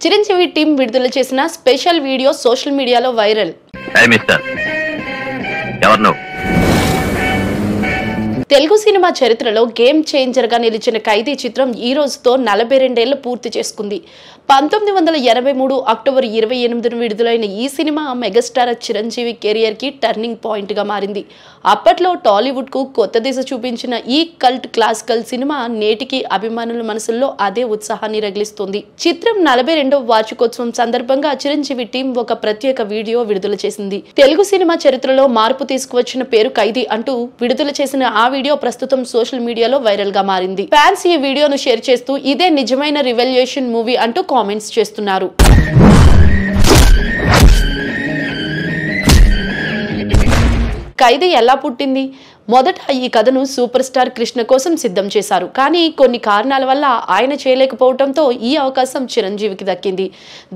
Chiranjeevi team విడుదల చేసిన special video social మీడియాలో వైరల్. తెలుగు సినిమా చరిత్రలో గేమ్ చేంజర్ గా నిలిచిన ఖైదీ చిత్రం ఈ రోజుతో 42 ఏళ్లు పూర్తి చేసుకుంది. 1983 అక్టోబర్ 28న విడుదలైన ఈ సినిమా మెగాస్టార్ చిరంజీవి కెరియర్ కి టర్నింగ్ పాయింట్ గా మారింది. అప్పట్లో టాలీవుడ్ కు కొత్త దిశ చూపించిన ఈ కల్ట్ క్లాసికల్ సినిమా నేటికి అభిమానుల మనసుల్లో అదే ఉత్సాహాన్ని రగిలిస్తుంది. చిత్రం 42వ వార్షికోత్సవం సందర్భంగా చిరంజీవి టీం ఒక ప్రత్యేక వీడియో విడుదల చేసింది. తెలుగు సినిమా చరిత్రలో మార్పు తీసుకువచ్చిన పేరు ఖైదీ అంటూ విడుదల చేసిన ఆ వీడియో ప్రస్తుతం సోషల్ మీడియాలో వైరల్ గా మారింది. ఫ్యాన్స్ ఈ వీడియోను షేర్ చేస్తూ ఇదే నిజమైన రివల్యూషన్ మూవీ అంటూ కామెంట్స్ చేస్తున్నారు. ఖైదీ ఎలా పుట్టింది? మొదట ఈ కథను సూపర్ స్టార్ కృష్ణ కోసం సిద్ధం చేశారు. కానీ కొన్ని కారణాల వల్ల ఆయన చేయలేకపోవడంతో ఈ అవకాశం చిరంజీవికి దక్కింది.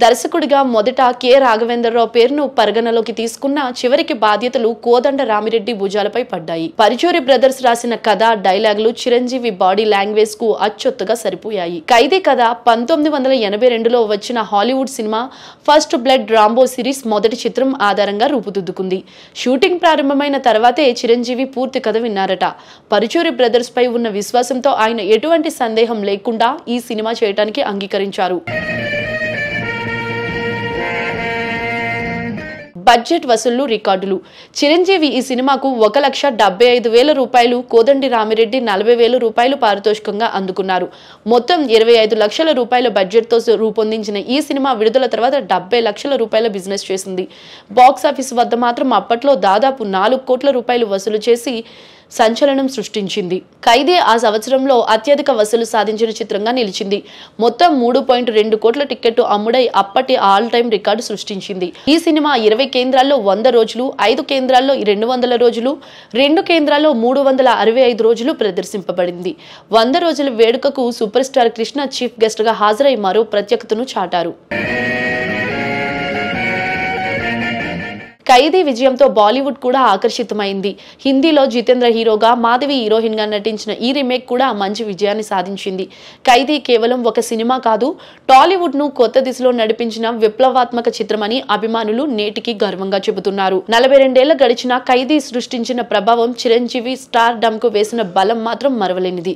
దర్శకుడిగా మొదట కె రాఘవేంద్రరావు పేరును పరిగణలోకి తీసుకున్న చివరికి బాధ్యతలు కోదండ రామిరెడ్డి భుజాలపై పడ్డాయి. పరుచూరి బ్రదర్స్ రాసిన కథ, డైలాగులు చిరంజీవి బాడీ లాంగ్వేజ్ కు అచ్చొత్తుగా సరిపోయాయి. ఖైదీ కథ 1982లో వచ్చిన Hollywood cinema first blood Rambo series మొదటి చిత్రం ఆధారంగా రూపుదిద్దుకుంది. షూటింగ్ ప్రారంభమైన తర్వాతే చిరంజీవి పూర్తి కథ విన్నారట. పరుచూరి బ్రదర్స్ పై ఉన్న విశ్వాసంతో ఆయన ఎటువంటి సందేహం లేకుండా ఈ సినిమా చేయడానికి అంగీకరించారు. బడ్జెట్ వసూళ్లు రికార్డులు. చిరంజీవి ఈ సినిమాకు 1,75,000 రూపాయలు, కోదండి రామిరెడ్డి 40,000 రూపాయలు పారితోషికంగా అందుకున్నారు. మొత్తం 25 లక్షల రూపాయల బడ్జెట్ తో రూపొందించిన ఈ సినిమా విడుదల తర్వాత 70 లక్షల రూపాయల బిజినెస్ చేసింది. బాక్సాఫీస్ వద్ద మాత్రం అప్పట్లో దాదాపు 4 కోట్ల రూపాయలు వసూలు చేసి సంచలనం సృష్టించింది. ఖైదీ ఆ సంవత్సరంలో అత్యధిక వసూలు సాధించిన చిత్రంగా నిలిచింది. మొత్తం 3.2 కోట్ల టికెట్ అమ్ముడై అప్పటి ఆల్ టైమ్ రికార్డు సృష్టించింది. ఈ సినిమా 20 కేంద్రాల్లో 100 రోజులు, 5 కేంద్రాల్లో 200 రోజులు, 2 కేంద్రాల్లో 365 రోజులు ప్రదర్శింపబడింది. 100 రోజుల వేడుకకు super star Krishna chief guest గా హాజరై మరో ప్రత్యేకతను చాటారు. ఖైదీ విజయంతో బాలీవుడ్ కూడా ఆకర్షితమైంది. హిందీలో జితేంద్ర హీరోగా, మాధవి హీరోయిన్ గా నటించిన ఈ రీమేక్ కూడా మంచి విజయాన్ని సాధించింది. ఖైదీ కేవలం ఒక సినిమా కాదు, టాలీవుడ్ ను కొత్త దిశలో నడిపించిన విప్లవాత్మక చిత్రమని అభిమానులు నేటికి గర్వంగా చెబుతున్నారు. 42 ఏళ్ల గడిచిన ఖైదీ సృష్టించిన ప్రభావం, చిరంజీవి స్టార్ డమ్ కు వేసిన బలం మాత్రం మరవలేనిది.